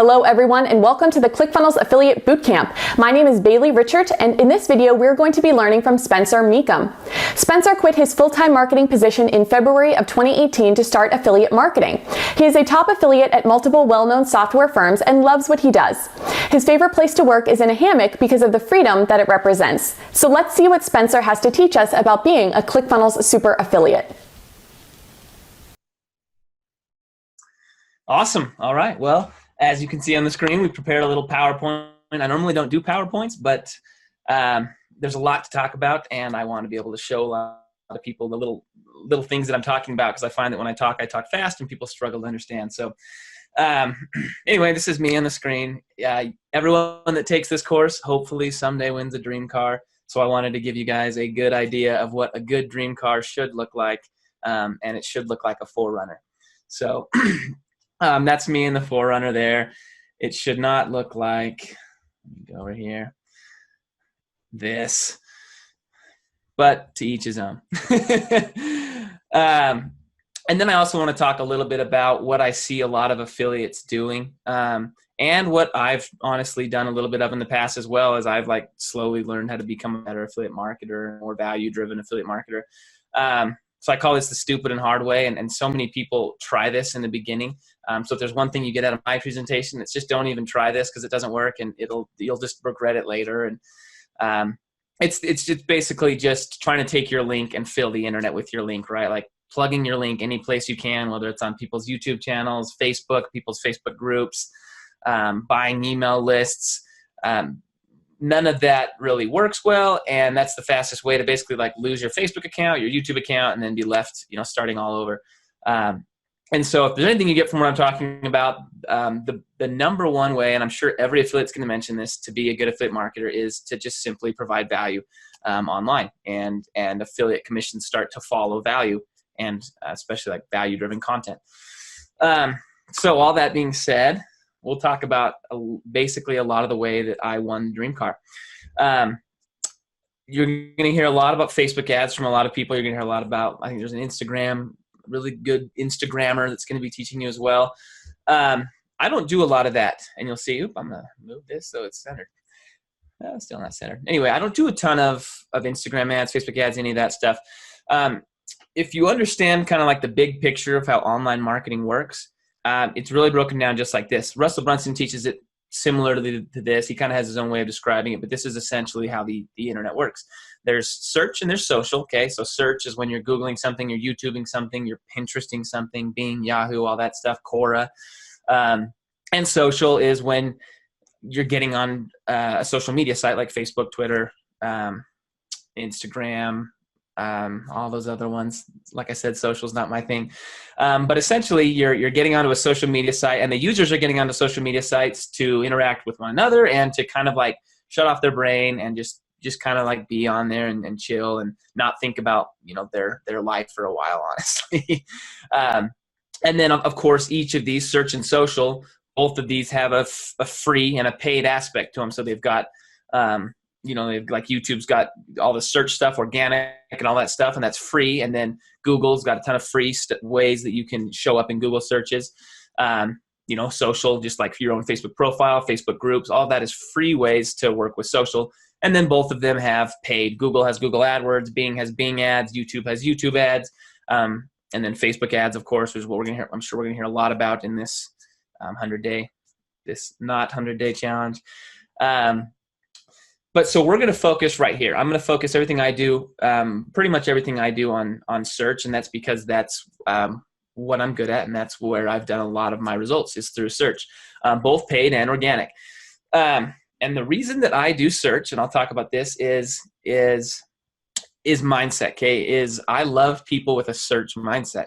Hello everyone, and welcome to the ClickFunnels Affiliate Bootcamp. My name is Bailey Richard, and in this video we're going to be learning from Spencer Mecham. Spencer quit his full-time marketing position in February of 2018 to start affiliate marketing. He is a top affiliate at multiple well-known software firms and loves what he does. His favorite place to work is in a hammock because of the freedom that it represents. So let's see what Spencer has to teach us about being a ClickFunnels super affiliate. Awesome. All right. Well, as you can see on the screen, we prepared a little PowerPoint. I normally don't do PowerPoints, but there's a lot to talk about, and I want to be able to show a lot of people the little things that I'm talking about, because I find that when I talk fast, and people struggle to understand. So anyway, this is me on the screen. Everyone that takes this course hopefully someday wins a dream car. So I wanted to give you guys a good idea of what a good dream car should look like, and it should look like a 4Runner. So that's me in the 4Runner there. It should not look like, let me go over here, this, but to each his own. And then I also want to talk a little bit about what I see a lot of affiliates doing, and what I've honestly done a little bit of in the past, as well as I've slowly learned how to become a better affiliate marketer, more value-driven affiliate marketer. So I call this the stupid and hard way, and so many people try this in the beginning. So if there's one thing you get out of my presentation, it's just don't even try this, because it doesn't work, and you'll just regret it later. And it's just basically just trying to take your link and fill the internet with your link, right? Like plugging your link any place you can, whether it's on people's YouTube channels, Facebook, people's Facebook groups, buying email lists. None of that really works well, and that's the fastest way to basically lose your Facebook account, your YouTube account, and then be left, starting all over. And so if there's anything you get from what I'm talking about, the number one way, and I'm sure every affiliate's going to mention this, to be a good affiliate marketer is to just simply provide value online, and affiliate commissions start to follow value, and especially value-driven content. So all that being said, we'll talk about basically a lot of the way that I won Dream Car. You're going to hear a lot about Facebook ads from a lot of people. You're going to hear a lot about, I think there's an Instagram, really good Instagrammer that's going to be teaching you as well. I don't do a lot of that. And you'll see, I'm going to move this so it's centered. Still not centered. Anyway, I don't do a ton of Instagram ads, Facebook ads, any of that stuff. If you understand kind of the big picture of how online marketing works, it's really broken down just like this. Russell Brunson teaches it similar to this. He kind of has his own way of describing it, but this is essentially how the internet works. There's search and there's social, okay? So search is when you're Googling something, you're YouTubing something, you're Pinteresting something, Bing, Yahoo, all that stuff, Quora. And social is when you're getting on a social media site like Facebook, Twitter, Instagram, all those other ones. Like I said, social is not my thing. But essentially you're getting onto a social media site, and the users are getting onto social media sites to interact with one another and to kind of shut off their brain and just kind of be on there and chill and not think about, their life for a while, honestly. And then of course, each of these, search and social, both of these have a free and a paid aspect to them. So they've got, YouTube's got all the search stuff, organic and all that stuff, and that's free. And then Google's got a ton of free ways that you can show up in Google searches. Social, just like your own Facebook profile, Facebook groups, all that is free ways to work with social. And then both of them have paid. Google has Google AdWords, Bing has Bing ads, YouTube has YouTube ads, and then Facebook ads, of course, is what we're gonna hear. I'm sure we're gonna hear a lot about in this 100-day challenge. But so we're going to focus right here. I'm going to focus everything I do, pretty much everything I do on search, and that's because that's what I'm good at, and that's where I've done a lot of my results is through search, both paid and organic. And the reason that I do search, and I'll talk about this, is mindset. Okay, is I love people with a search mindset.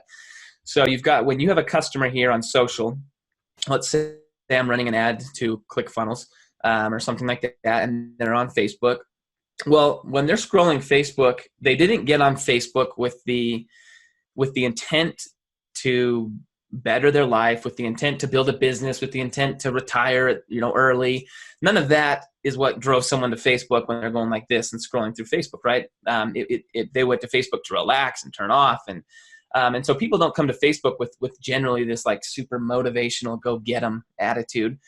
So when you have a customer here on social, let's say I'm running an ad to ClickFunnels. Or something like that, and they're on Facebook. Well, when they're scrolling Facebook, they didn't get on Facebook with the intent to better their life, with the intent to build a business, with the intent to retire, early. None of that is what drove someone to Facebook when they're going like this and scrolling through Facebook, right? They went to Facebook to relax and turn off, and so people don't come to Facebook with generally this super motivational, go get 'em attitude.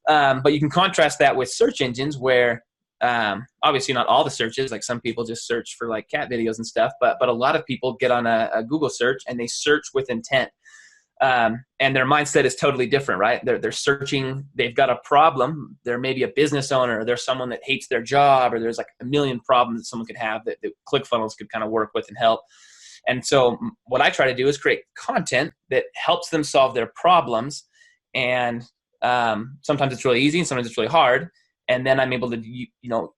But you can contrast that with search engines where obviously not all the searches, like some people just search for like cat videos and stuff, but a lot of people get on a Google search and they search with intent. And their mindset is totally different, right? They're searching, they've got a problem. They're maybe a business owner, or there's someone that hates their job, or there's like a million problems that someone could have that ClickFunnels could kind of work with and help. And so what I try to do is create content that helps them solve their problems. And sometimes it's really easy and sometimes it's really hard. And then I'm able to,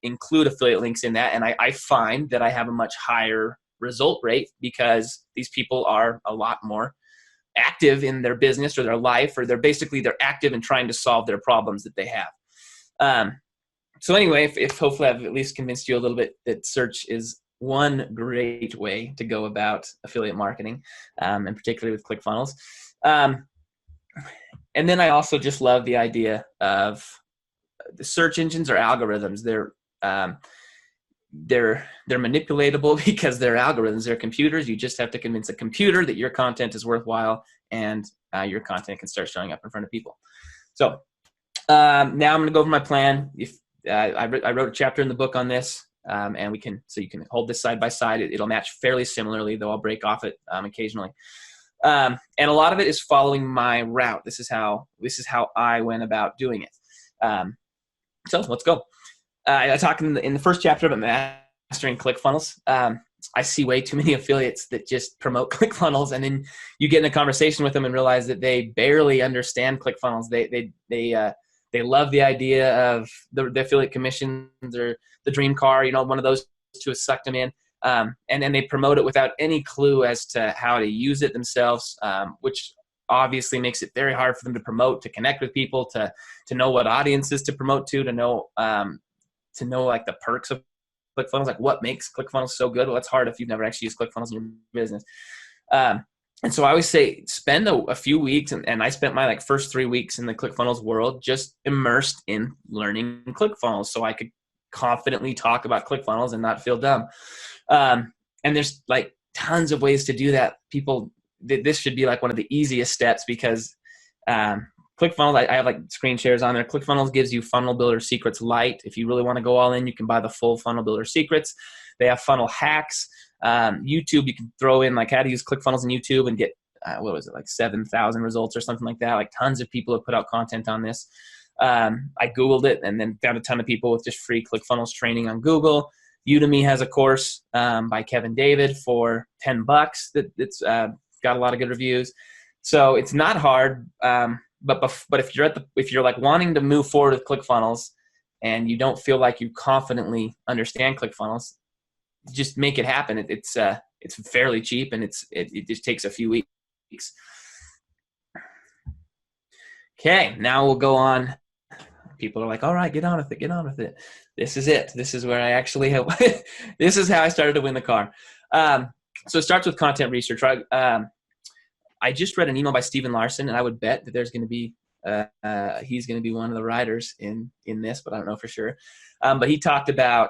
include affiliate links in that. And I find that I have a much higher result rate because these people are a lot more active in their business or their life, or they're active in trying to solve their problems that they have. So anyway, if hopefully I've at least convinced you a little bit that search is one great way to go about affiliate marketing, and particularly with ClickFunnels. And then I also just love the idea of the search engines or algorithms. They're manipulatable because they're algorithms. They're computers. You just have to convince a computer that your content is worthwhile, and your content can start showing up in front of people. So now I'm going to go over my plan. If I wrote a chapter in the book on this, and you can hold this side by side. It'll match fairly similarly, though I'll break off it occasionally. And a lot of it is following my route. This is how I went about doing it. So let's go. I talk in the first chapter about mastering ClickFunnels. I see way too many affiliates that just promote ClickFunnels, and then you get in a conversation with them and realize that they barely understand ClickFunnels. They love the idea of the affiliate commissions or the dream car. One of those two has sucked them in, and then they promote it without any clue as to how to use it themselves, which obviously makes it very hard for them to promote, to connect with people, to know what audiences to promote to know like the perks of ClickFunnels, like what makes ClickFunnels so good. Well, that's hard if you've never actually used ClickFunnels in your business. And so I always say, spend a few weeks, and I spent my first 3 weeks in the ClickFunnels world just immersed in learning ClickFunnels so I could confidently talk about ClickFunnels and not feel dumb. And there's tons of ways to do that. This should be one of the easiest steps because ClickFunnels, I have screen shares on there. ClickFunnels gives you Funnel Builder Secrets Lite. If you really want to go all in, you can buy the full Funnel Builder Secrets. They have funnel hacks. YouTube, you can throw in how to use ClickFunnels in YouTube and get, 7,000 results or something like that. Tons of people have put out content on this. I Googled it and then found a ton of people with just free ClickFunnels training on Google. Udemy has a course by Kevin David for $10 that's got a lot of good reviews. So it's not hard. But if you're wanting to move forward with ClickFunnels and you don't feel like you confidently understand ClickFunnels, just make it happen. It's fairly cheap, and it just takes a few weeks. Okay, now we'll go on. People are like, all right, get on with it. This is it. This is where I actually have. This is how I started to win the car. So it starts with content research. I just read an email by Steven Larson, and I would bet that there's going to be he's going to be one of the writers in this, but I don't know for sure. But he talked about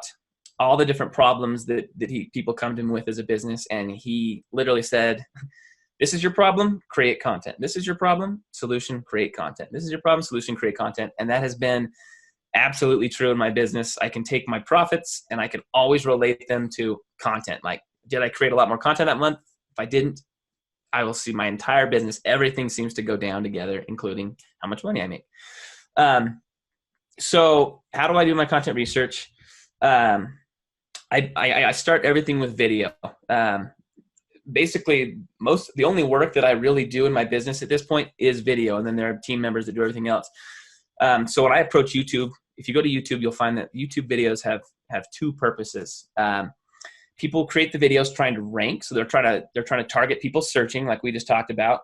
all the different problems that people come to him with as a business, and he literally said, "This is your problem, create content. This is your problem, solution, create content. This is your problem, solution, create content." And that has been absolutely true in my business. I can take my profits and I can always relate them to content. Did I create a lot more content that month? If I didn't, I will see my entire business. Everything seems to go down together, including how much money I make. So how do I do my content research? I start everything with video. Basically, the only work that I really do in my business at this point is video, and then there are team members that do everything else. So when I approach YouTube, if you go to YouTube, you'll find that YouTube videos have two purposes. People create the videos trying to rank, so they're trying to target people searching, like we just talked about,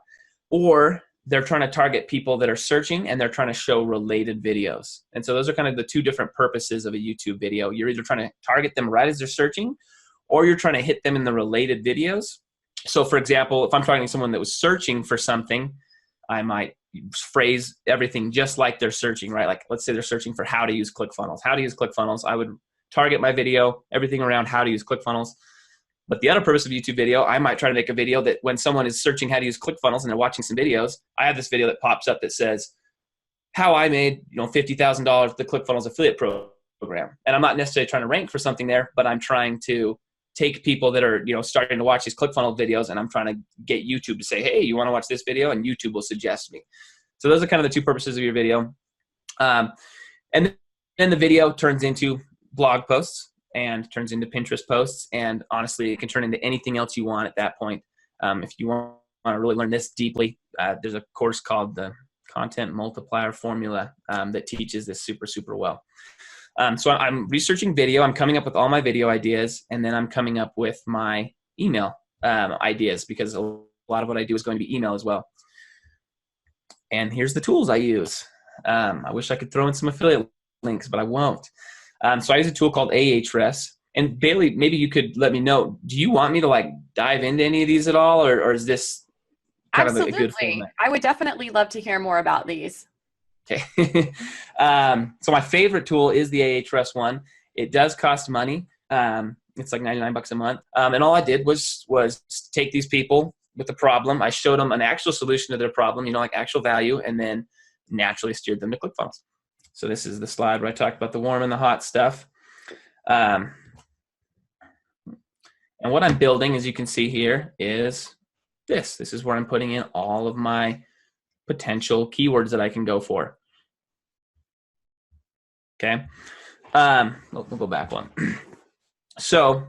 or they're trying to target people that are searching and they're trying to show related videos. And so those are kind of the two different purposes of a YouTube video. You're either trying to target them right as they're searching, or you're trying to hit them in the related videos. So for example, if I'm targeting someone that was searching for something, I might phrase everything just like they're searching, right? Let's say they're searching for how to use ClickFunnels. How to use ClickFunnels, I would target my video, everything around how to use ClickFunnels. But the other purpose of YouTube video, I might try to make a video that when someone is searching how to use ClickFunnels and they're watching some videos, I have this video that pops up that says, how I made, $50,000 with the ClickFunnels affiliate program. And I'm not necessarily trying to rank for something there, but I'm trying to take people that are, starting to watch these ClickFunnels videos, and I'm trying to get YouTube to say, hey, you want to watch this video? And YouTube will suggest me. So those are kind of the two purposes of your video. And then the video turns into blog posts and turns into Pinterest posts. And honestly, it can turn into anything else you want at that point. If you want to really learn this deeply, there's a course called the Content Multiplier Formula that teaches this super, super well. So I'm researching video. I'm coming up with all my video ideas, and then I'm coming up with my email ideas, because a lot of what I do is going to be email as well. And here's the tools I use. I wish I could throw in some affiliate links, but I won't. So I use a tool called Ahrefs. And Bailey, maybe you could let me know, do you want me to dive into any of these at all, or is this kind of a good format? I would definitely love to hear more about these. Okay. So my favorite tool is the Ahrefs one. It does cost money. It's like $99 a month. And all I did was take these people with a problem. I showed them an actual solution to their problem, like actual value, and then naturally steered them to ClickFunnels. So this is the slide where I talked about the warm and the hot stuff. And what I'm building, as you can see here, is this. This is where I'm putting in all of my potential keywords that I can go for. Okay. We'll go back one. So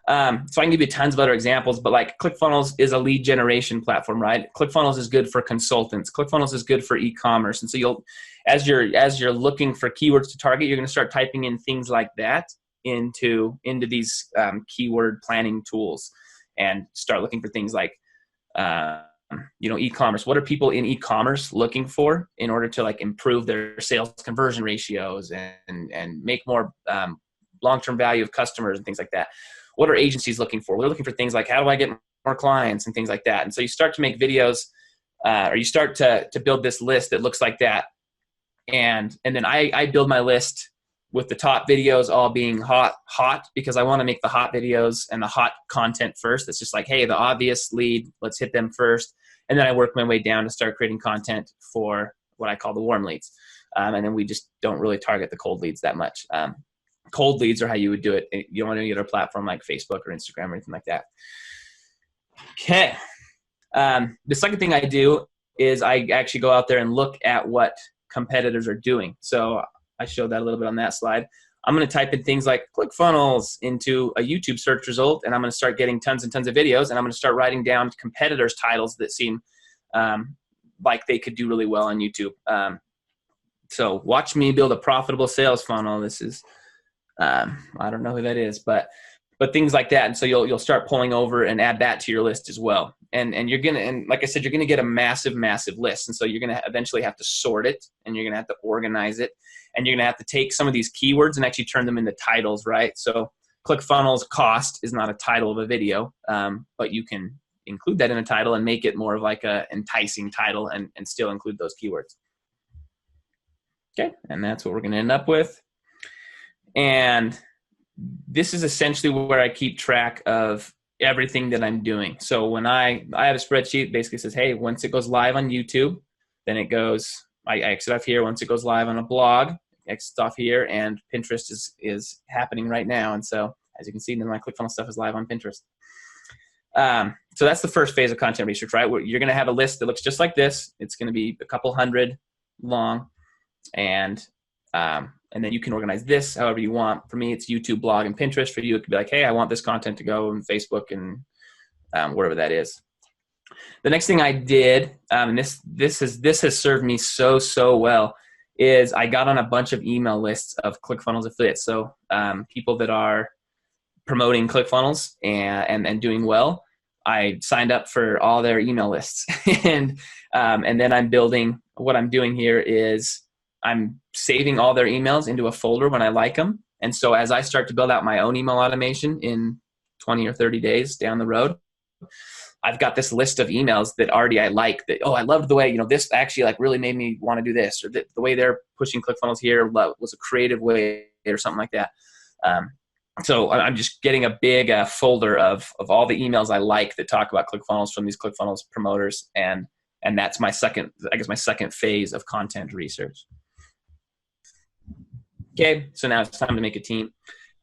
I can give you tons of other examples, but ClickFunnels is a lead generation platform, right? ClickFunnels is good for consultants. ClickFunnels is good for e-commerce. And so as you're looking for keywords to target, you're going to start typing in things like that into these keyword planning tools, and start looking for things like, e-commerce. What are people in e-commerce looking for in order to improve their sales conversion ratios and make more long-term value of customers and things like that? What are agencies looking for? They're looking for things like, how do I get more clients and things like that. And so you start to make videos, or you start to build this list that looks like that. And then I build my list with the top videos all being hot, because I want to make the hot videos and the hot content first. It's just hey, the obvious lead, let's hit them first. And then I work my way down to start creating content for what I call the warm leads. And then we just don't really target the cold leads that much. Cold leads are how you would do it. You don't want to get a platform like Facebook or Instagram or anything like that. Okay. The second thing I do is I actually go out there and look at what competitors are doing. So I showed that a little bit on that slide. I'm going to type in things like ClickFunnels into a YouTube search result, and I'm going to start getting tons and tons of videos, and I'm going to start writing down competitors' titles that seem like they could do really well on YouTube. So watch me build a profitable sales funnel. This is, I don't know who that is, but things like that. And so you'll start pulling over and add that to your list as well. And you're going to, and like I said, you're going to get a massive list. And so you're going to eventually have to sort it, and you're going to have to organize it, and you're going to have to take some of these keywords and actually turn them into titles, right? So ClickFunnels cost is not a title of a video, but you can include that in a title and make it more of a enticing title and still include those keywords. Okay. And that's what we're going to end up with. And this is essentially where I keep track of everything that I'm doing. So when I have a spreadsheet, basically says, hey, once it goes live on YouTube, then it goes, I exit off here. Once it goes live on a blog, exit off here, and Pinterest is happening right now. And so as you can see, then my ClickFunnels stuff is live on Pinterest. So that's the first phase of content research, right? Where you're going to have a list that looks just like this. It's going to be a couple hundred long, and then you can organize this however you want. For me, it's YouTube, blog, and Pinterest. For you, it could be like, hey, I want this content to go on Facebook and wherever that is. The next thing I did, and this has served me so well, is I got on a bunch of email lists of ClickFunnels affiliates. So people that are promoting ClickFunnels and doing well, I signed up for all their email lists. and then I'm building, what I'm doing here is I'm saving all their emails into a folder when I like them. And so as I start to build out my own email automation in 20 or 30 days down the road, I've got this list of emails that already I like, that, oh, I loved the way, this actually really made me want to do this, or the way they're pushing ClickFunnels here was a creative way or something like that. So I'm just getting a big folder of all the emails I like that talk about ClickFunnels from these ClickFunnels promoters, and And that's my second phase of content research. Okay, so now it's time to make a team.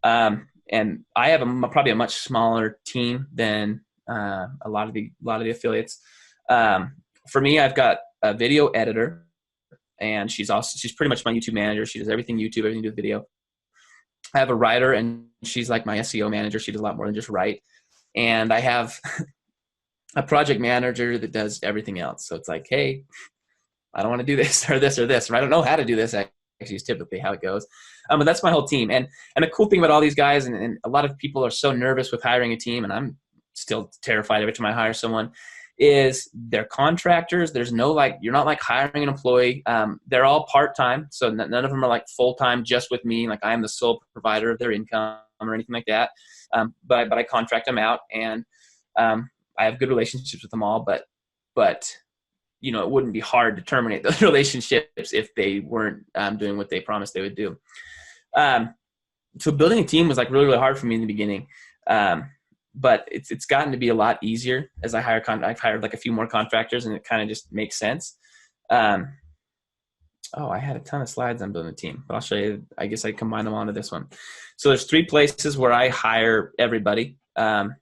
And I have probably a much smaller team than a lot of the affiliates. For me, I've got a video editor, and she's pretty much my YouTube manager. She does everything YouTube, everything to do with video. I have a writer, and she's like my SEO manager. She does a lot more than just write. And I have a project manager that does everything else. So it's like, hey, I don't want to do this or this or this, or I don't know how to do this. Actually, is typically how it goes. But that's my whole team. And the cool thing about all these guys, and a lot of people are so nervous with hiring a team, and I'm still terrified every time I hire someone, is they're contractors. There's no you're not like hiring an employee. They're all part-time. So none of them are like full-time just with me. Like I'm the sole provider of their income or anything like that. But I contract them out, and I have good relationships with them all, but it wouldn't be hard to terminate those relationships if they weren't doing what they promised they would do. So building a team was like really, really hard for me in the beginning. But it's gotten to be a lot easier as I've hired like a few more contractors, and it kind of just makes sense. I had a ton of slides on building a team, but I'll show you. I guess I combine them onto this one. So there's 3 places where I hire everybody. Upwork,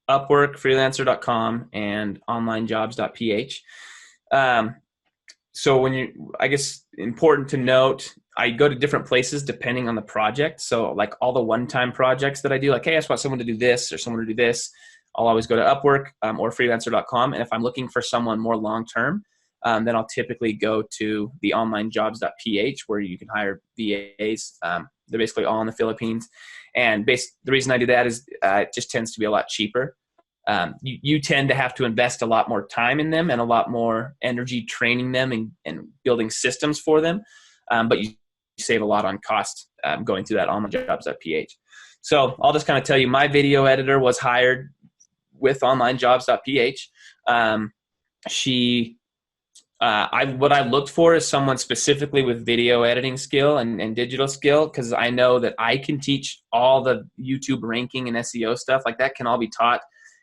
freelancer.com, and onlinejobs.ph. So important to note, I go to different places depending on the project. So like all the one-time projects that I do, like, hey, I just want someone to do this or someone to do this, I'll always go to Upwork or freelancer.com. And if I'm looking for someone more long-term, then I'll typically go to the onlinejobs.ph, where you can hire VAs. They're basically all in the Philippines. And the reason I do that is it just tends to be a lot cheaper. You tend to have to invest a lot more time in them and a lot more energy training them and building systems for them. But you save a lot on cost going through that onlinejobs.ph. So I'll just kind of tell you, my video editor was hired with onlinejobs.ph. What I looked for is someone specifically with video editing skill and digital skill, because I know that I can teach all the YouTube ranking and SEO stuff. Like that can all be taught,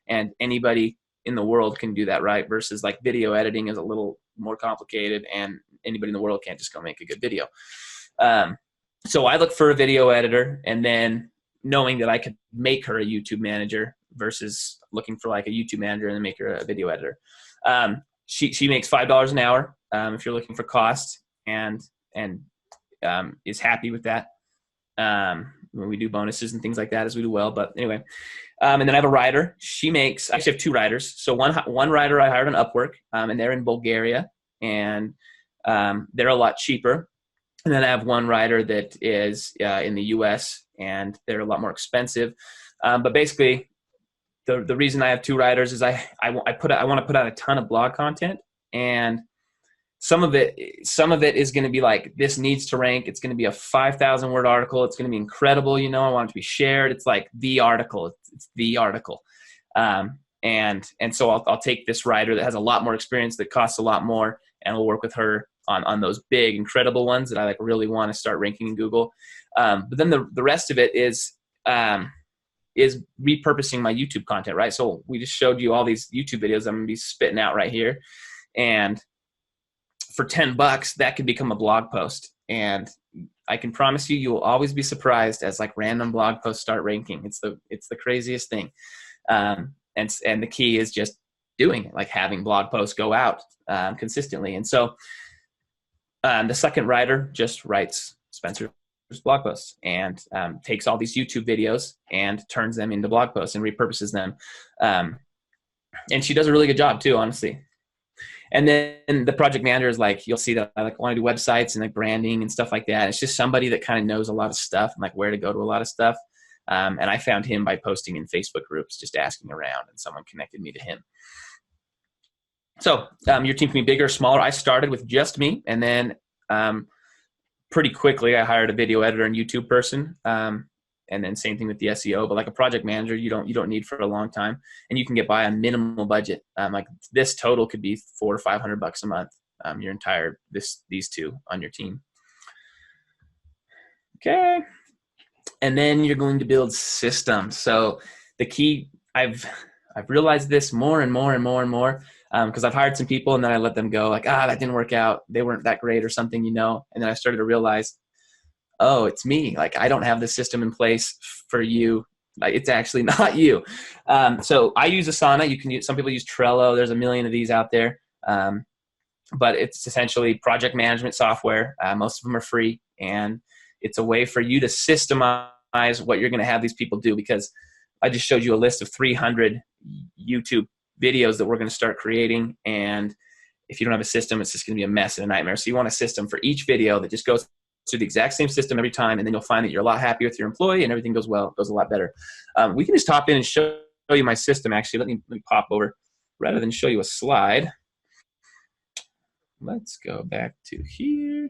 and anybody in the world can do that, right? Versus like video editing is a little more complicated, and anybody in the world can't just go make a good video. So I look for a video editor, and then knowing that I could make her a YouTube manager versus looking for like a YouTube manager and then make her a video editor. She makes $5 an hour if you're looking for cost, and is happy with that. When we do bonuses and things like that as we do well. But anyway, and then I have a writer. I actually have 2 writers. So one writer I hired on Upwork, and they're in Bulgaria, and they're a lot cheaper. And then I have one writer that is in the US, and they're a lot more expensive. But basically, the reason I have 2 writers is I want to put out a ton of blog content, and some of it is going to be like, this needs to rank. It's going to be a 5,000 word article. It's going to be incredible. I want it to be shared. It's like the article. It's the article. And so I'll take this writer that has a lot more experience, that costs a lot more, and we'll work with her on those big, incredible ones that I like really want to start ranking in Google. But then the rest of it is repurposing my YouTube content, right? So we just showed you all these YouTube videos I'm going to be spitting out right here. And for $10, that could become a blog post. And I can promise you will always be surprised as like random blog posts start ranking. It's the craziest thing. And the key is just doing it, like having blog posts go out consistently. And so the second writer just writes Spencer's blog posts and takes all these YouTube videos and turns them into blog posts and repurposes them. And she does a really good job too, honestly. And then the project manager is like, you'll see that I like want to do websites and like branding and stuff like that. It's just somebody that kind of knows a lot of stuff and like where to go to a lot of stuff. And I found him by posting in Facebook groups, just asking around, and someone connected me to him. So your team can be bigger or smaller. I started with just me, and then pretty quickly I hired a video editor and YouTube person. And then same thing with the SEO, but like a project manager, you don't need for a long time, and you can get by on minimal budget. Like this total could be $400 or $500 a month. Your entire these 2 on your team. Okay, and then you're going to build systems. So the key, I've realized this more and more and more and more. Because I've hired some people and then I let them go, like, that didn't work out. They weren't that great or something, you know. And then I started to realize, oh, it's me. Like, I don't have the system in place for you. Like, it's actually not you. So I use Asana. You can use, some people use Trello. There's a million of these out there. But it's essentially project management software. Most of them are free, and it's a way for you to systemize what you're going to have these people do, because I just showed you a list of 300 YouTube videos that we're going to start creating. And if you don't have a system, it's just going to be a mess and a nightmare. So you want a system for each video that just goes through the exact same system every time. And then you'll find that you're a lot happier with your employee and everything goes well, goes a lot better. We can just hop in and show you my system. Actually, let me pop over rather than show you a slide. Let's go back to here.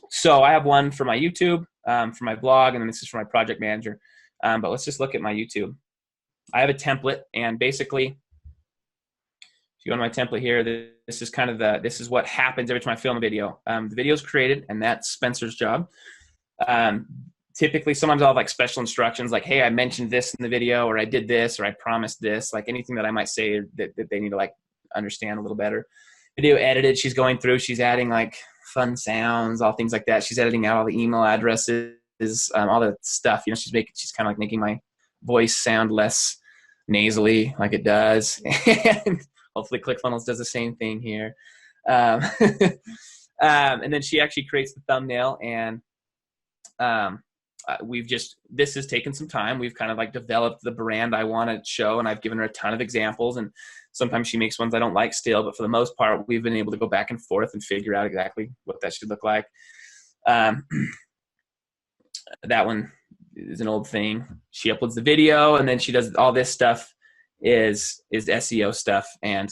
So I have one for my YouTube, for my blog, and then this is for my project manager. But let's just look at my YouTube. I have a template, and basically, if you go to my template here, this is kind of this is what happens every time I film a video. The video is created, and that's Spencer's job. Typically, sometimes I'll have like special instructions, like, hey, I mentioned this in the video, or I did this, or I promised this, like anything that I might say that they need to like understand a little better. Video edited, she's going through, she's adding like fun sounds, all things like that. She's editing out all the email addresses, all the stuff. You know, she's kind of like making my voice sound less nasally like it does. And hopefully ClickFunnels does the same thing here. And then she actually creates the thumbnail, and this has taken some time. We've kind of like developed the brand I want to show, and I've given her a ton of examples, and sometimes she makes ones I don't like still, but for the most part, we've been able to go back and forth and figure out exactly what that should look like. That one is an old thing. She uploads the video, and then she does all this stuff is SEO stuff. And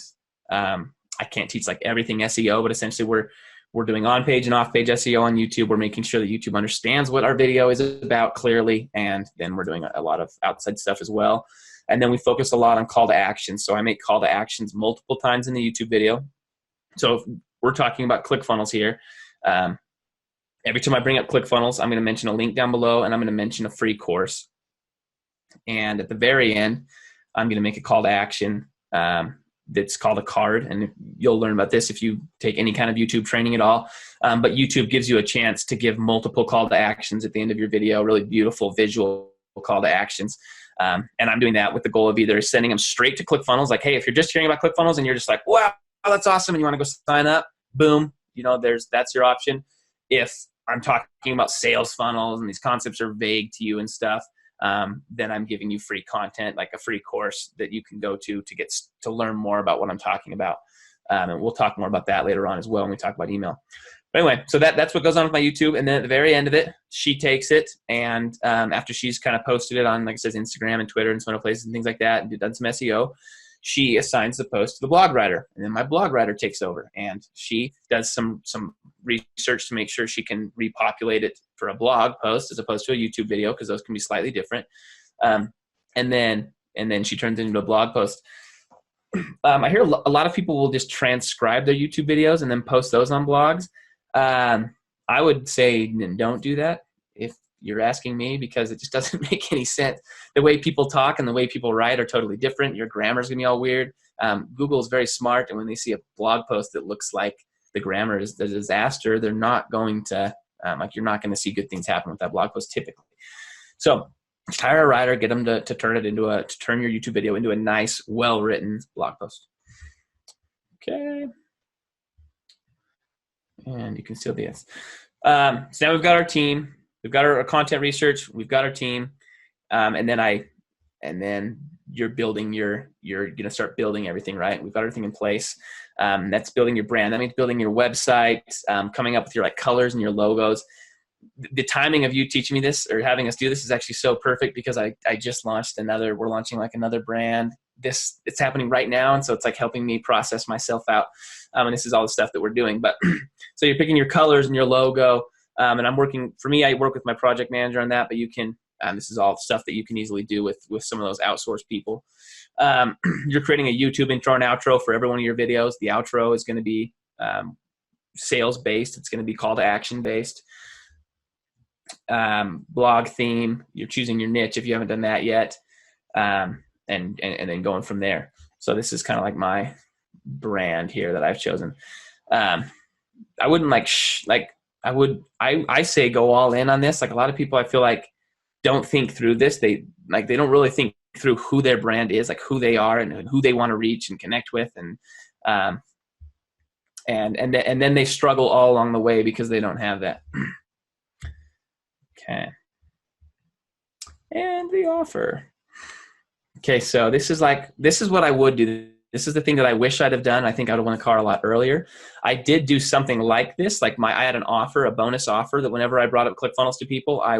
I can't teach like everything SEO, but essentially we're doing on-page and off-page SEO on YouTube. We're making sure that YouTube understands what our video is about clearly, and then we're doing a lot of outside stuff as well. And then we focus a lot on call to action. So I make call to actions multiple times in the YouTube video. So if we're talking about ClickFunnels here, every time I bring up ClickFunnels, I'm going to mention a link down below, and I'm going to mention a free course. And at the very end, I'm going to make a call to action that's called a card. And you'll learn about this if you take any kind of YouTube training at all. But YouTube gives you a chance to give multiple call to actions at the end of your video, really beautiful visual call to actions. And I'm doing that with the goal of either sending them straight to ClickFunnels, like, hey, if you're just hearing about ClickFunnels and you're just like, wow, that's awesome, and you want to go sign up, boom, that's your option. If I'm talking about sales funnels and these concepts are vague to you and stuff, then I'm giving you free content, like a free course that you can go to get to learn more about what I'm talking about. And we'll talk more about that later on as well when we talk about email. But anyway, so that's what goes on with my YouTube. And then at the very end of it, she takes it, and after she's kind of posted it on, like I said, Instagram and Twitter and some other places and things like that, and done some SEO, she assigns the post to the blog writer. And then my blog writer takes over, and she does some research to make sure she can repopulate it for a blog post as opposed to a YouTube video, because those can be slightly different. And then she turns it into a blog post. I hear a lot of people will just transcribe their YouTube videos and then post those on blogs. I would say don't do that if you're asking me, because it just doesn't make any sense. The way people talk and the way people write are totally different. Your grammar is going to be all weird. Google is very smart, and when they see a blog post that looks like the grammar is a disaster, they're not going to, you're not going to see good things happen with that blog post typically. So hire a writer, get them to turn your YouTube video into a nice, well-written blog post. Okay. And you can still do this. So now we've got our team. We've got our content research. We've got our team. And then you're building you're going to start building everything, right? We've got everything in place. That's building your brand. That means building your website, coming up with your like colors and your logos. The timing of you teaching me this or having us do this is actually so perfect, because I just launched we're launching like another brand. It's happening right now. And so it's like helping me process myself out. And this is all the stuff that we're doing. But so you're picking your colors and your logo. And I work with my project manager on that, but you can, this is all stuff that you can easily do with some of those outsourced people. You're creating a YouTube intro and outro for every one of your videos. The outro is going to be sales based. It's going to be call to action based. Blog theme, you're choosing your niche if you haven't done that yet. And then going from there. So this is kind of like brand here that I've chosen. I wouldn't I say go all in on this. Like a lot of people I feel like don't think through this. They don't really think through who their brand is, like who they are and who they want to reach and connect with. And then they struggle all along the way because they don't have that. Okay. And the offer. Okay. So this is what I would do. This is the thing that I wish I'd have done. I think I would have won a car a lot earlier. I did do something like this. Like I had an offer, a bonus offer that whenever I brought up ClickFunnels to people, I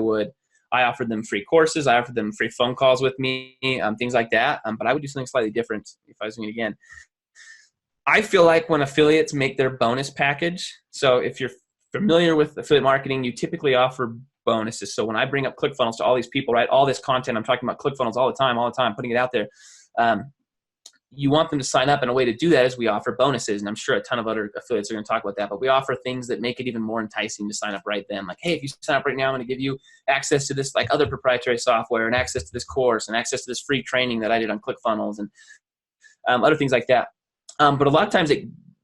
offered them free courses. I offered them free phone calls with me, things like that. But I would do something slightly different if I was doing it again. I feel like when affiliates make their bonus package, so if you're familiar with affiliate marketing, you typically offer bonuses. So when I bring up ClickFunnels to all these people, right, all this content, I'm talking about ClickFunnels all the time, putting it out there. You want them to sign up, and a way to do that is we offer bonuses. And I'm sure a ton of other affiliates are going to talk about that, but we offer things that make it even more enticing to sign up right then. Like, hey, if you sign up right now, I'm going to give you access to this, like other proprietary software and access to this course and access to this free training that I did on ClickFunnels and other things like that. But a lot of times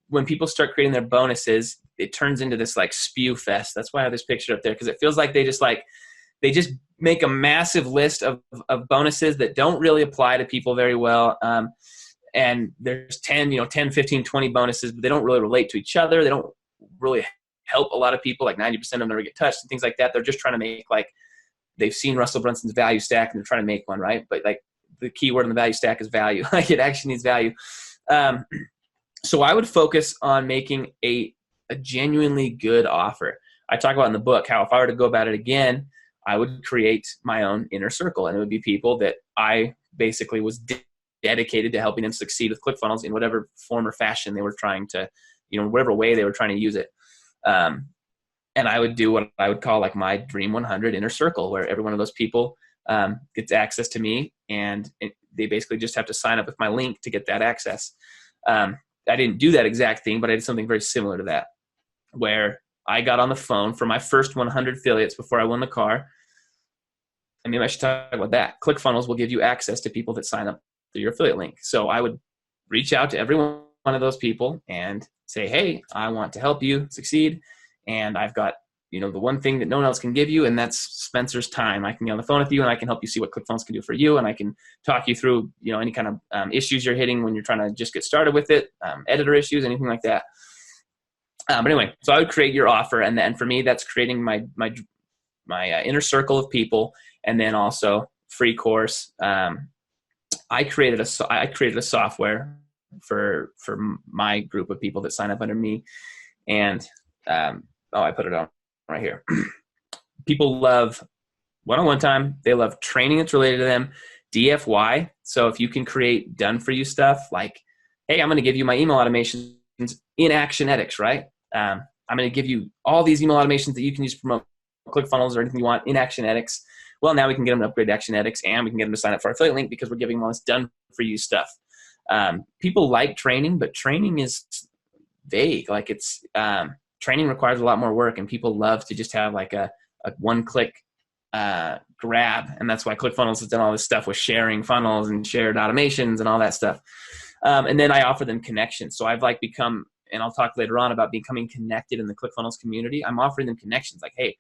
when people start creating their bonuses, it turns into this like spew fest. That's why I have this picture up there, because it feels like they just make a massive list of bonuses that don't really apply to people very well. And there's 10, 15, 20 bonuses, but they don't really relate to each other. They don't really help a lot of people. Like 90% of them never get touched and things like that. They're just trying to make, like, they've seen Russell Brunson's value stack and they're trying to make one, right? But like the key word in the value stack is value. Like it actually needs value. So I would focus on making a genuinely good offer. I talk about in the book how if I were to go about it again, I would create my own inner circle, and it would be people that I basically was dedicated to helping them succeed with ClickFunnels in whatever form or fashion they were trying to, whatever way they were trying to use it. And I would do what I would call like my Dream 100 inner circle, where every one of those people gets access to me, and they basically just have to sign up with my link to get that access. I didn't do that exact thing, but I did something very similar to that, where I got on the phone for my first 100 affiliates before I won the car. I mean, I should talk about that. ClickFunnels will give you access to people that sign up through your affiliate link. So I would reach out to every one of those people and say, hey, I want to help you succeed. And I've got, the one thing that no one else can give you, and that's Spencer's time. I can get on the phone with you and I can help you see what ClickFunnels can do for you. And I can talk you through, any kind of issues you're hitting when you're trying to just get started with it, editor issues, anything like that. But anyway, so I would create your offer. And then for me, that's creating my inner circle of people. And then also free course. I created a software for my group of people that sign up under me, and I put it on right here. People love one-on-one time. They love training that's related to them. DFY. So if you can create done for you stuff like, hey, I'm going to give you my email automations in Actionetics, right? I'm going to give you all these email automations that you can use to promote ClickFunnels or anything you want in Actionetics. Well, now we can get them to upgrade to Actionetics, and we can get them to sign up for our affiliate link because we're giving them all this done for you stuff. People like training, but training is vague. Like it's training requires a lot more work, and people love to just have like a one-click grab, and that's why ClickFunnels has done all this stuff with sharing funnels and shared automations and all that stuff. And then I offer them connections. So I've become, and I'll talk later on about becoming connected in the ClickFunnels community. I'm offering them connections. Like, hey,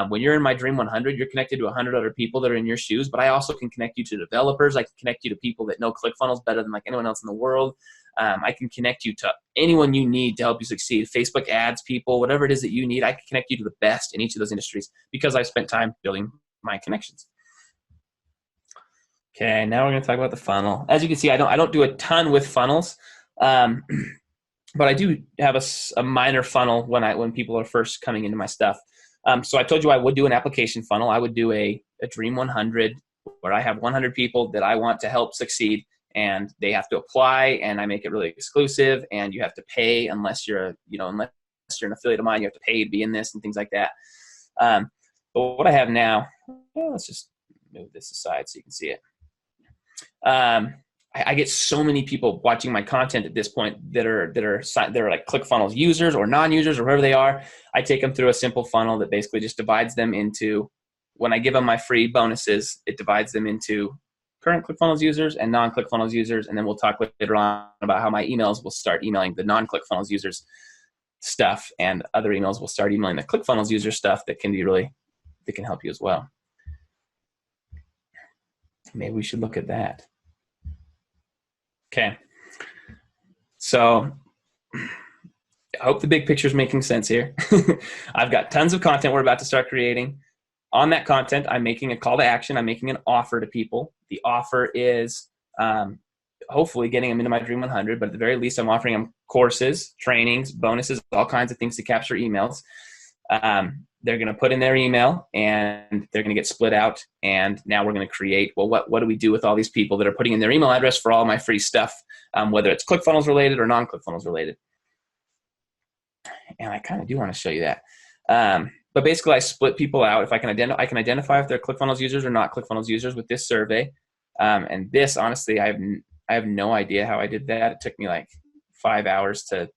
when you're in my Dream 100, you're connected to 100 other people that are in your shoes, but I also can connect you to developers. I can connect you to people that know ClickFunnels better than like anyone else in the world. I can connect you to anyone you need to help you succeed. Facebook ads people, whatever it is that you need, I can connect you to the best in each of those industries because I've spent time building my connections. Okay, now we're going to talk about the funnel. As you can see, I don't do a ton with funnels, but I do have a minor funnel when people are first coming into my stuff. So I told you I would do an application funnel. I would do a Dream 100 where I have 100 people that I want to help succeed, and they have to apply, and I make it really exclusive, and you have to pay unless you're an affiliate of mine, you have to pay to be in this and things like that. But what I have now, let's just move this aside so you can see it. I get so many people watching my content at this point that are like ClickFunnels users or non-users or whoever they are. I take them through a simple funnel that basically just divides them into, when I give them my free bonuses, it divides them into current ClickFunnels users and non-ClickFunnels users. And then we'll talk later on about how my emails will start emailing the non-ClickFunnels users stuff, and other emails will start emailing the ClickFunnels user stuff that can help you as well. Maybe we should look at that. Okay. So I hope the big picture is making sense here. I've got tons of content we're about to start creating. On that content, I'm making a call to action. I'm making an offer to people. The offer is hopefully getting them into my Dream 100, but at the very least, I'm offering them courses, trainings, bonuses, all kinds of things to capture emails. They're going to put in their email, and they're going to get split out. And now we're going to create, well, what do we do with all these people that are putting in their email address for all my free stuff, whether it's ClickFunnels related or non-ClickFunnels related. And I kind of do want to show you that. But basically, I split people out. If I can identify if they're ClickFunnels users or not ClickFunnels users with this survey. And this, honestly, I have no idea how I did that. It took me like 5 hours to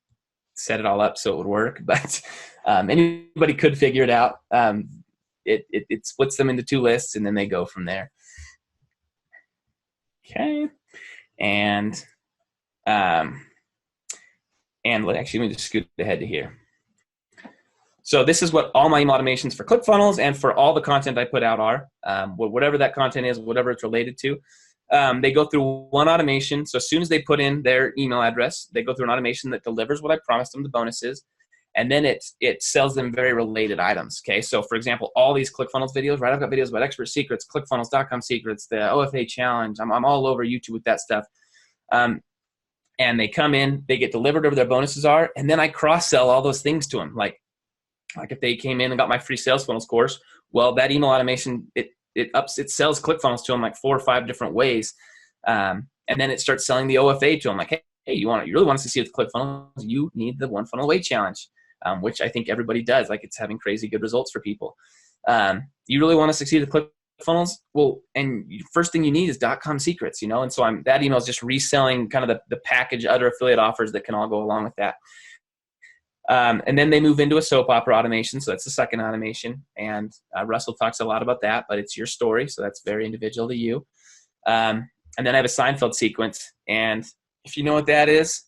set it all up so it would work. But anybody could figure it out. It splits them into 2 lists, and then they go from there. Okay. And actually, let me just scoot ahead to here. So this is what all my email automations for ClickFunnels and for all the content I put out are. Whatever that content is, whatever it's related to. They go through one automation. So as soon as they put in their email address, they go through an automation that delivers what I promised them, the bonuses. And then it sells them very related items. Okay. So for example, all these ClickFunnels videos, right? I've got videos about expert secrets, ClickFunnels.com secrets, the OFA challenge. I'm all over YouTube with that stuff. And they come in, they get delivered whatever their bonuses are. And then I cross-sell all those things to them. Like if they came in and got my free sales funnels course, well, that email automation, it sells ClickFunnels to them like 4 or 5 different ways. And then it starts selling the OFA to them. Like, hey, you really want us to see with ClickFunnels, you need the One Funnel Away Challenge, which I think everybody does. Like, it's having crazy good results for people. You really want to succeed with ClickFunnels? Well, and first thing you need is .com secrets, and so that email is just reselling kind of the package, other affiliate offers that can all go along with that. And then they move into a soap opera automation. So that's the second automation. And Russell talks a lot about that, but it's your story. So that's very individual to you. And then I have a Seinfeld sequence. And if you know what that is,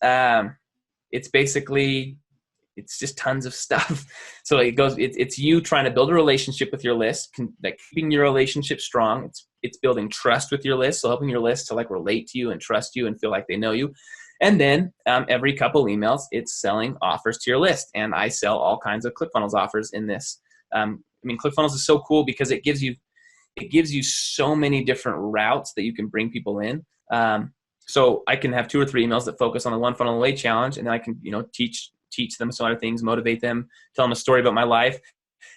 it's just tons of stuff. So it's you trying to build a relationship with your list, like keeping your relationship strong. It's building trust with your list. So helping your list to like relate to you and trust you and feel like they know you. And then every couple emails, it's selling offers to your list. And I sell all kinds of ClickFunnels offers in this. ClickFunnels is so cool because it gives you so many different routes that you can bring people in. So I can have 2 or 3 emails that focus on the One Funnel Away Challenge, and then I can teach them some other things, motivate them, tell them a story about my life.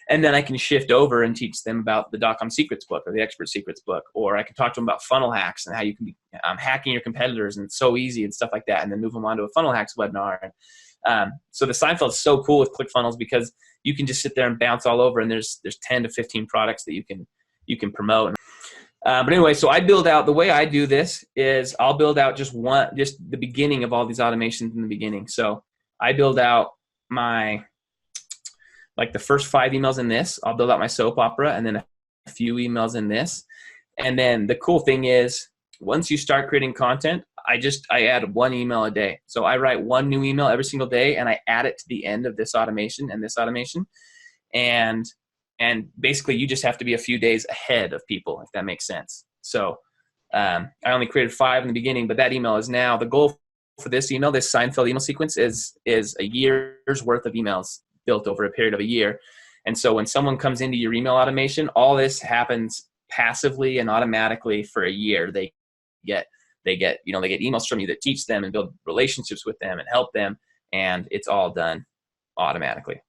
And then I can shift over and teach them about the .com Secrets book or the Expert Secrets book, or I can talk to them about funnel hacks and how you can be hacking your competitors, and it's so easy and stuff like that, and then move them on to a funnel hacks webinar. And so the Seinfeld is so cool with ClickFunnels because you can just sit there and bounce all over, and there's 10 to 15 products that you can promote. But anyway, so I build out, the way I do this is I'll build out just the beginning of all these automations in the beginning. So I build out the first 5 emails in this, I'll build out my soap opera, and then a few emails in this. And then the cool thing is, once you start creating content, I add 1 email a day. So I write 1 new email every single day, and I add it to the end of this automation and this automation. And basically you just have to be a few days ahead of people, if that makes sense. So I only created 5 in the beginning, but that email is now, the goal for this email, this Seinfeld email sequence is a year's worth of emails built over a period of a year. And so when someone comes into your email automation, all this happens passively and automatically for a year. They get emails from you that teach them and build relationships with them and help them, and it's all done automatically.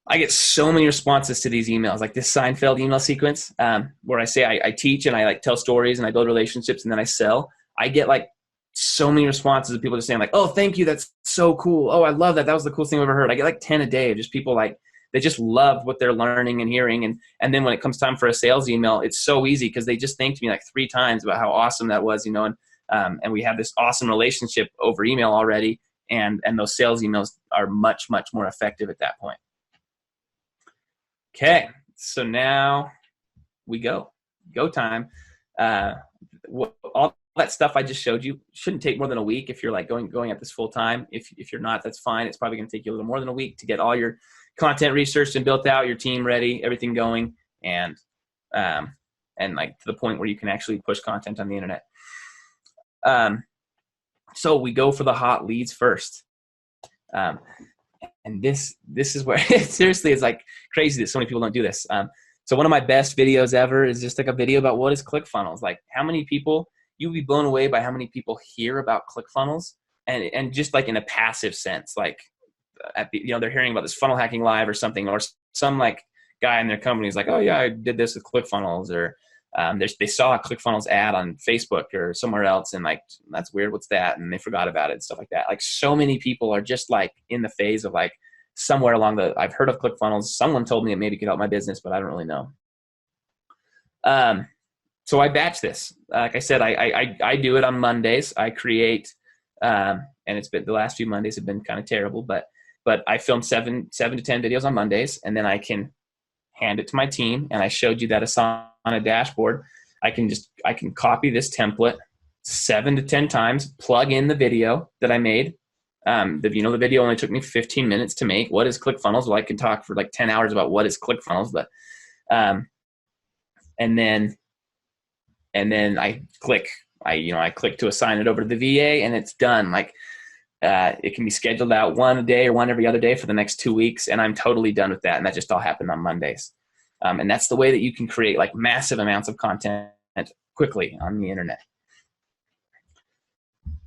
I get so many responses to these emails, like this Seinfeld email sequence, where I say I teach and I tell stories and I build relationships and then I sell. I get so many responses of people just saying oh, thank you, that's so cool. Oh, I love that. That was the coolest thing I've ever heard. I get 10 a day of just people they just love what they're learning and hearing. And then when it comes time for a sales email, it's so easy because they just thanked me 3 times about how awesome that was, and we have this awesome relationship over email already. And those sales emails are much, much more effective at that point. Okay. So now we go time. all that stuff I just showed you shouldn't take more than a week if you're like going at this full time. If you're not, that's fine. It's probably going to take you a little more than a week to get all your content researched and built out, your team ready, everything going, and like to the point where you can actually push content on the internet. So we go for the hot leads first. And this is where seriously, it's like crazy that so many people don't do this. So one of my best videos ever is just like a video about what is ClickFunnels. Like how many people, you'll be blown away by how many people hear about ClickFunnels and just like in a passive sense, like they're hearing about this funnel hacking live or something, or some like guy in their company is like, oh yeah, I did this with ClickFunnels, or they saw a ClickFunnels ad on Facebook or somewhere else, and like, that's weird, what's that? And they forgot about it and stuff like that. Like so many people are just like in the phase of like somewhere along I've heard of ClickFunnels. Someone told me it maybe could help my business, but I don't really know. So I batch this. Like I said, I do it on Mondays. I create, and it's been, the last few Mondays have been kind of terrible, but I film 7 to 10 videos on Mondays, and then I can hand it to my team. And I showed you that on a dashboard. I can copy this template 7 to 10 times, plug in the video that I made. The video only took me 15 minutes to make. What is ClickFunnels? Well, I can talk for like 10 hours about what is ClickFunnels, but, and then I click to assign it over to the VA, and it's done. Like, it can be scheduled out one a day or one every other day for the next 2 weeks. And I'm totally done with that. And that just all happened on Mondays. And that's the way that you can create like massive amounts of content quickly on the internet.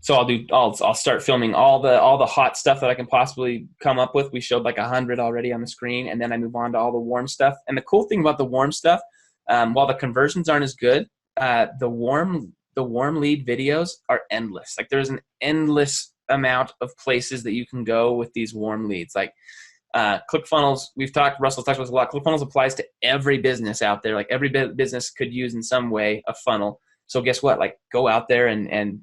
So I'll start filming all the hot stuff that I can possibly come up with. We showed like 100 already on the screen, and then I move on to all the warm stuff. And the cool thing about the warm stuff, while the conversions aren't as good, the warm lead videos are endless. Like there's an endless amount of places that you can go with these warm leads. Like ClickFunnels, Russell talked about this a lot. ClickFunnels applies to every business out there. Like every business could use in some way a funnel. So guess what? Like go out there and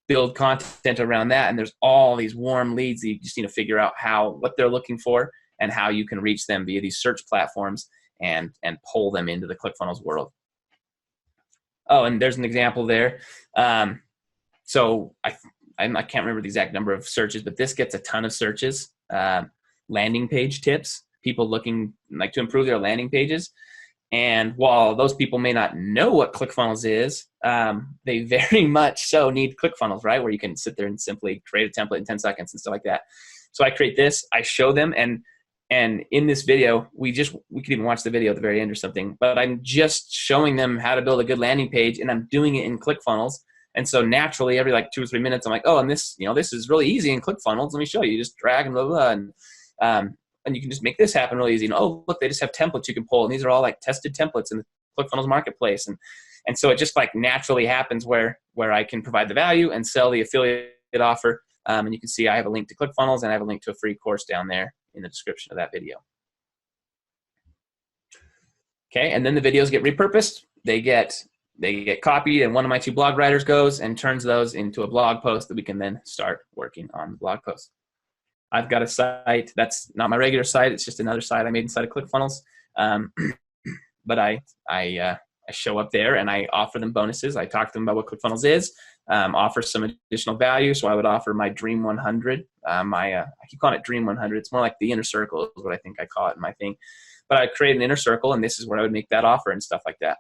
build content around that. And there's all these warm leads that you just need to figure out what they're looking for and how you can reach them via these search platforms and pull them into the ClickFunnels world. Oh, and there's an example there. So I can't remember the exact number of searches, but this gets a ton of searches. Landing page tips, people looking like to improve their landing pages. And while those people may not know what ClickFunnels is, they very much so need ClickFunnels, right? Where you can sit there and simply create a template in 10 seconds and stuff like that. So I create this, I show them, and in this video, we could even watch the video at the very end or something, but I'm just showing them how to build a good landing page, and I'm doing it in ClickFunnels. And so naturally, every like 2 or 3 minutes, I'm like, oh, and this is really easy in ClickFunnels. Let me show you. You just drag and blah, blah, blah. And you can just make this happen really easy. And oh, look, they just have templates you can pull. And these are all like tested templates in the ClickFunnels marketplace. And so it just like naturally happens where I can provide the value and sell the affiliate offer. And you can see I have a link to ClickFunnels, and I have a link to a free course down there in the description of that video. Okay, and then the videos get repurposed. They get copied, and one of my 2 blog writers goes and turns those into a blog post that we can then start working on the blog post. I've got a site that's not my regular site. It's just another site I made inside of ClickFunnels. But I show up there and I offer them bonuses. I talk to them about what ClickFunnels is, offer some additional value. So I would offer my Dream 100. I keep calling it Dream 100. It's more like the inner circle is what I think I call it in my thing. But I create an inner circle, and this is where I would make that offer and stuff like that.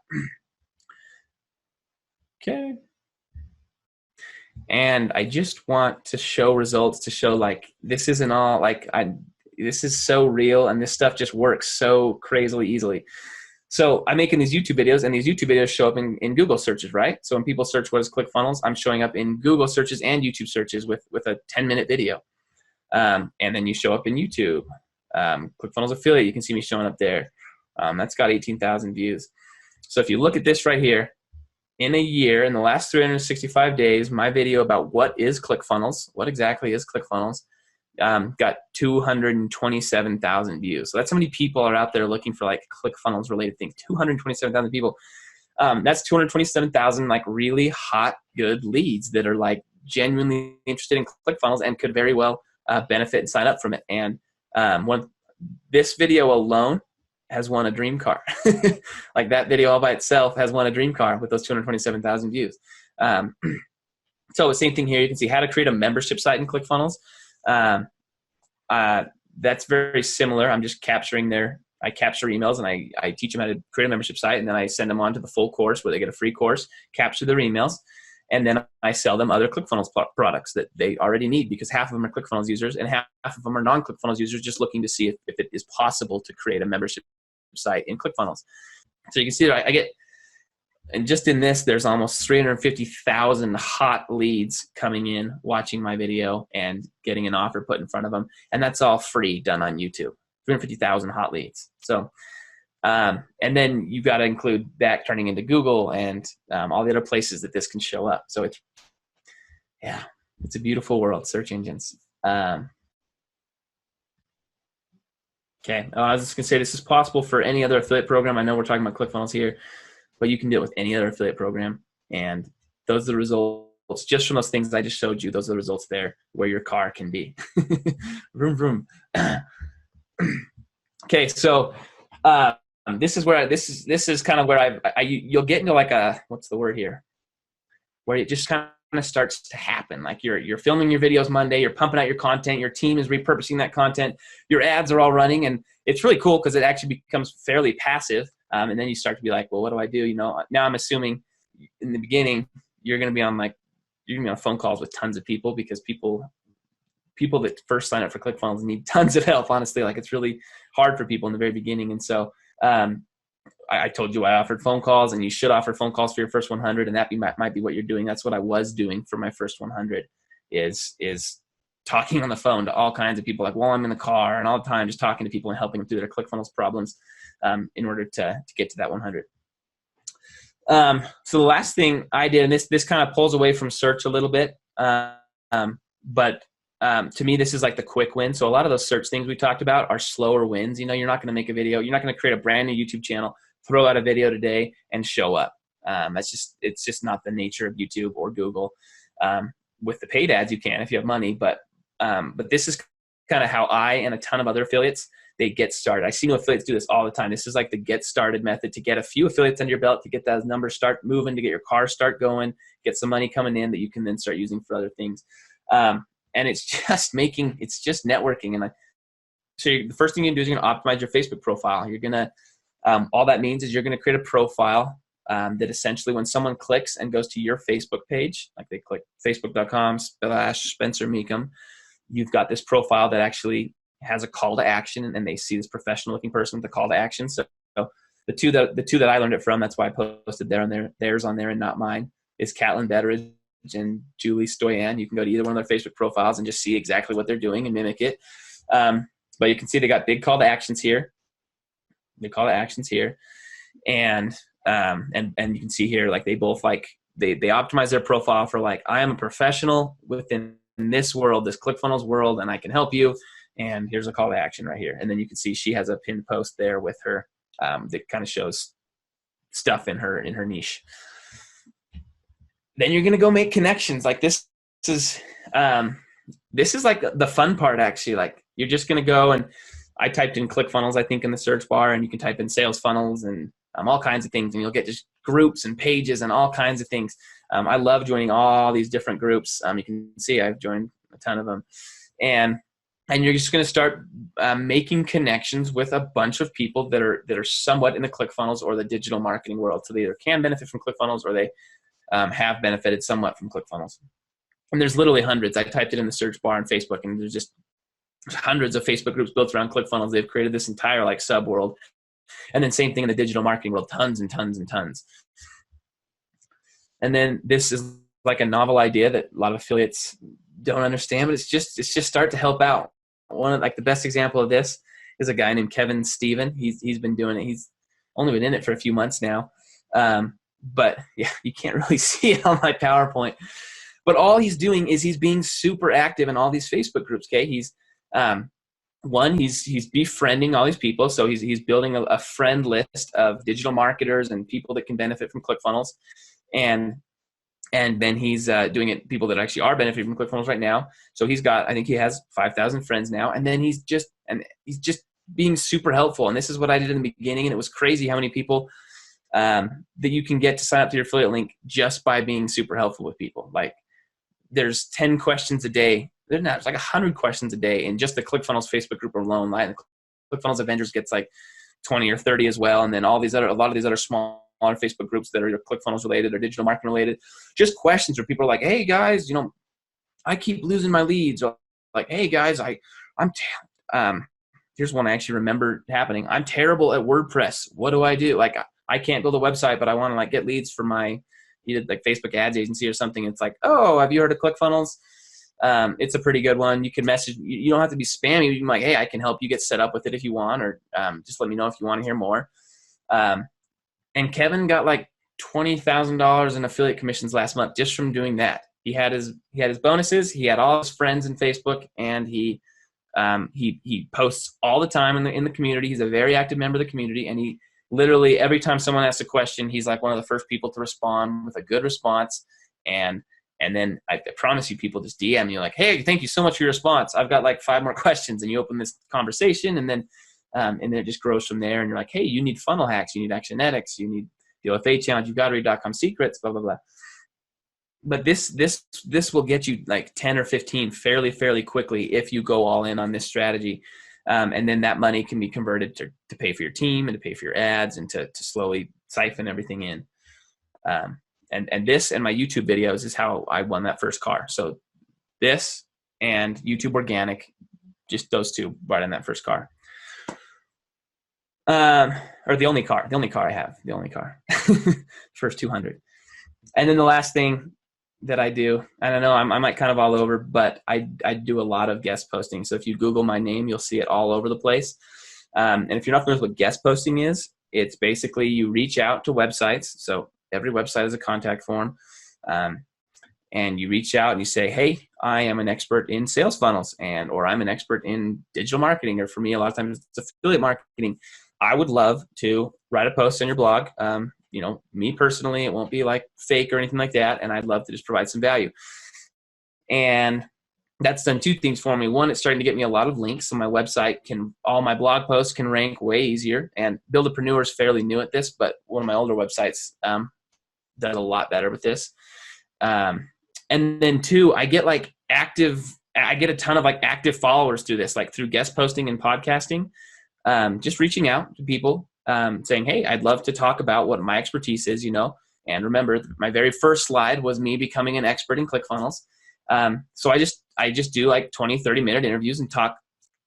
Okay. And I just want to show results to show like this isn't all like this is so real, and this stuff just works so crazily easily. So I'm making these YouTube videos, and these YouTube videos show up in Google searches, right? So when people search what is ClickFunnels, I'm showing up in Google searches and YouTube searches with a 10-minute video. And then you show up in YouTube. ClickFunnels affiliate, you can see me showing up there. That's got 18,000 views. So if you look at this right here, in a year, in the last 365 days, my video about what is ClickFunnels, what exactly is ClickFunnels, got 227,000 views. So that's how many people are out there looking for like ClickFunnels related things. 227,000 people. That's 227,000 like really hot, good leads that are like genuinely interested in ClickFunnels and could very well benefit and sign up from it. And this video alone has won a dream car. Like that video all by itself has won a dream car with those 227,000 views. So same thing here. You can see how to create a membership site in ClickFunnels. That's very similar. I'm just capturing I capture emails and I teach them how to create a membership site, and then I send them on to the full course where they get a free course, capture their emails, and then I sell them other ClickFunnels products that they already need, because half of them are ClickFunnels users and half of them are non-ClickFunnels users just looking to see if it is possible to create a membership site in ClickFunnels. So you can see that I get, and just in this, there's almost 350,000 hot leads coming in, watching my video and getting an offer put in front of them. And that's all free, done on YouTube. 350,000 hot leads. So, and then you've got to include that turning into Google and all the other places that this can show up. So it's a beautiful world, search engines. Okay, I was just going to say, this is possible for any other affiliate program. I know we're talking about ClickFunnels here, but you can do it with any other affiliate program. And those are the results just from those things I just showed you. Those are the results there where your car can be. Vroom, vroom. Okay, so this is where this is kind of where you'll get into like what's the word here, where it just kind of starts to happen. Like you're filming your videos Monday, you're pumping out your content, your team is repurposing that content, your ads are all running, and it's really cool because it actually becomes fairly passive. And then you start to be like, well, what do I do? Now I'm assuming in the beginning you're going to be on phone calls with tons of people, because people that first sign up for ClickFunnels need tons of help. Honestly, like it's really hard for people in the very beginning. And so I told you I offered phone calls, and you should offer phone calls for your first 100, and that might be what you're doing. That's what I was doing for my first 100 is talking on the phone to all kinds of people, like while I'm in the car and all the time, just talking to people and helping them through their ClickFunnels problems in order to get to that 100. So the last thing I did, and this kind of pulls away from search a little bit, but to me, this is like the quick win. So a lot of those search things we talked about are slower wins. You're not going to make a video. You're not going to create a brand new YouTube channel, throw out a video today and show up. It's just not the nature of YouTube or Google. With the paid ads, you can if you have money, but this is kind of how I and a ton of other affiliates, they get started. I see new affiliates do this all the time. This is like the get started method to get a few affiliates under your belt, to get those numbers start moving, to get your car start going, get some money coming in that you can then start using for other things. And it's just networking. And so the first thing you do is you're going to optimize your Facebook profile. You're going to, all that means is you're going to create a profile that essentially when someone clicks and goes to your Facebook page, like they click facebook.com/Spencer Mecham, you've got this profile that actually has a call to action, and they see this professional looking person with a call to action. So the two that I learned it from, that's why I posted theirs on there and not mine, is Catlin Betteridge and Julie Stoyan. You can go to either one of their Facebook profiles and just see exactly what they're doing and mimic it. But you can see they got big call to actions here. And you can see here, like they both they optimize their profile for like, I am a professional within this world, this ClickFunnels world, and I can help you. And here's a call to action right here. And then you can see she has a pinned post there with her that kind of shows stuff in her niche. Then you're going to go make connections. Like this is like the fun part, actually. Like you're just going to go, and I typed in ClickFunnels, I think, in the search bar, and you can type in sales funnels and all kinds of things, and you'll get just groups and pages and all kinds of things. I love joining all these different groups. You can see I've joined a ton of them. And you're just going to start making connections with a bunch of people that are somewhat in the ClickFunnels or the digital marketing world. So they either can benefit from ClickFunnels or they have benefited somewhat from ClickFunnels. And there's literally hundreds. I typed it in the search bar on Facebook, and there's just hundreds of Facebook groups built around ClickFunnels. They've created this entire like sub world. And then same thing in the digital marketing world, tons and tons and tons. And then this is like a novel idea that a lot of affiliates don't understand, but it's just start to help out. One of like the best example of this is a guy named Kevin Steven. He's been doing it. He's only been in it for a few months now. But yeah, you can't really see it on my PowerPoint. But all he's doing is he's being super active in all these Facebook groups. Okay, he's befriending all these people. So he's building a friend list of digital marketers and people that can benefit from ClickFunnels, and then he's doing it people that actually are benefiting from ClickFunnels right now. So I think he has 5,000 friends now, and then he's just being super helpful. And this is what I did in the beginning. And it was crazy how many people that you can get to sign up to your affiliate link just by being super helpful with people. Like there's 10 questions a day. There's like 100 questions a day in just the ClickFunnels Facebook group alone. Like ClickFunnels Avengers gets like 20 or 30 as well. And then a lot of these other smaller Facebook groups that are either ClickFunnels related or digital marketing related, just questions where people are like, hey guys, I keep losing my leads. Or like, hey guys, here's one I actually remember happening. I'm terrible at WordPress. What do I do? Like, I can't build a website, but I want to like get leads for my either like Facebook ads agency or something. It's like, oh, have you heard of ClickFunnels? It's a pretty good one. You can message. You don't have to be spammy. You can be like, hey, I can help you get set up with it if you want, or just let me know if you want to hear more. And Kevin got like $20,000 in affiliate commissions last month just from doing that. He had his bonuses. He had all his friends in Facebook, and he posts all the time in the community. He's a very active member of the community, and he literally every time someone asks a question, he's like one of the first people to respond with a good response. And then I promise you, people just DM you like, hey, thank you so much for your response. I've got like 5 more questions, and you open this conversation, and then it just grows from there. And you're like, hey, you need funnel hacks, you need Actionetics, you need the OFA challenge, you've got to read .com secrets, blah blah blah. But this will get you like 10 or 15 fairly quickly if you go all in on this strategy. And then that money can be converted to pay for your team and to pay for your ads and to slowly siphon everything in. And this and my YouTube videos is how I won that first car. So this and YouTube organic, just those two right in that first car. Or the only car I have, first 200. And then the last thing that I do, I don't know, I might kind of all over, but I do a lot of guest posting. So if you Google my name, you'll see it all over the place. And if you're not familiar with what guest posting is, it's basically you reach out to websites. So every website has a contact form. And you reach out and you say, hey, I am an expert in sales funnels or I'm an expert in digital marketing. Or for me, a lot of times it's affiliate marketing. I would love to write a post on your blog. Me personally, it won't be like fake or anything like that. And I'd love to just provide some value. And that's done 2 things for me. One, it's starting to get me a lot of links. So my website all my blog posts can rank way easier. And Buildapreneur is fairly new at this, but one of my older websites does a lot better with this. And then 2, I get a ton of like active followers through this, like through guest posting and podcasting. Just reaching out to people, saying, hey, I'd love to talk about what my expertise is, and remember my very first slide was me becoming an expert in ClickFunnels. So I just do like 20, 30 minute interviews and talk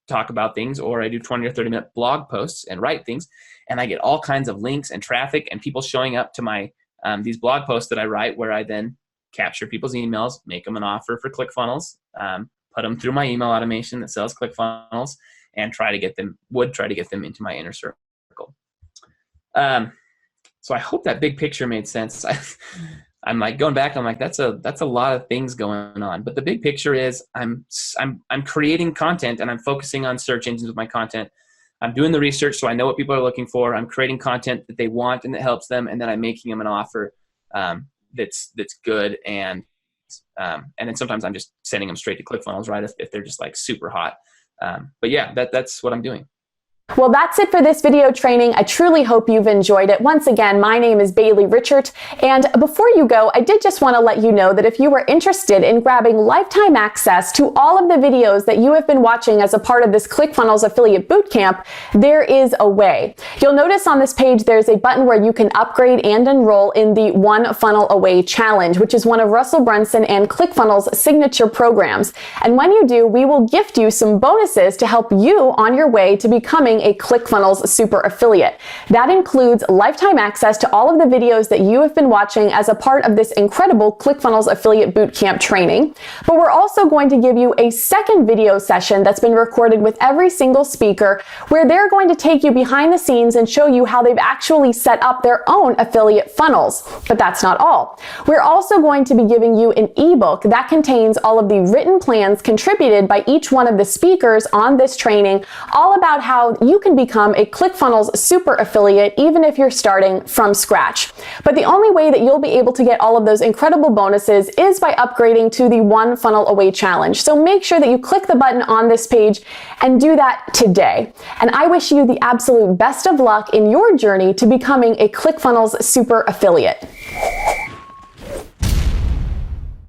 about things, or I do 20 or 30 minute blog posts and write things. And I get all kinds of links and traffic and people showing up to my, these blog posts that I write, where I then capture people's emails, make them an offer for ClickFunnels, put them through my email automation that sells ClickFunnels, and try to get them into my inner circle. So I hope that big picture made sense. I'm like going back, I'm like, that's a lot of things going on. But the big picture is I'm creating content and I'm focusing on search engines with my content. I'm doing the research so I know what people are looking for. I'm creating content that they want and that helps them, and then I'm making them an offer that's good, and then sometimes I'm just sending them straight to ClickFunnels, right? If they're just like super hot. But yeah, that's what I'm doing. Well, that's it for this video training. I truly hope you've enjoyed it. Once again, my name is Bailey Richert. And before you go, I did just want to let you know that if you were interested in grabbing lifetime access to all of the videos that you have been watching as a part of this ClickFunnels Affiliate Bootcamp, there is a way. You'll notice on this page there's a button where you can upgrade and enroll in the One Funnel Away Challenge, which is one of Russell Brunson and ClickFunnels' signature programs. And when you do, we will gift you some bonuses to help you on your way to becoming a ClickFunnels super affiliate. That includes lifetime access to all of the videos that you have been watching as a part of this incredible ClickFunnels Affiliate Bootcamp training. But we're also going to give you a second video session that's been recorded with every single speaker, where they're going to take you behind the scenes and show you how they've actually set up their own affiliate funnels. But that's not all. We're also going to be giving you an ebook that contains all of the written plans contributed by each one of the speakers on this training, all about how you can become a ClickFunnels super affiliate even if you're starting from scratch. But the only way that you'll be able to get all of those incredible bonuses is by upgrading to the One Funnel Away Challenge. So make sure that you click the button on this page and do that today. And I wish you the absolute best of luck in your journey to becoming a ClickFunnels super affiliate.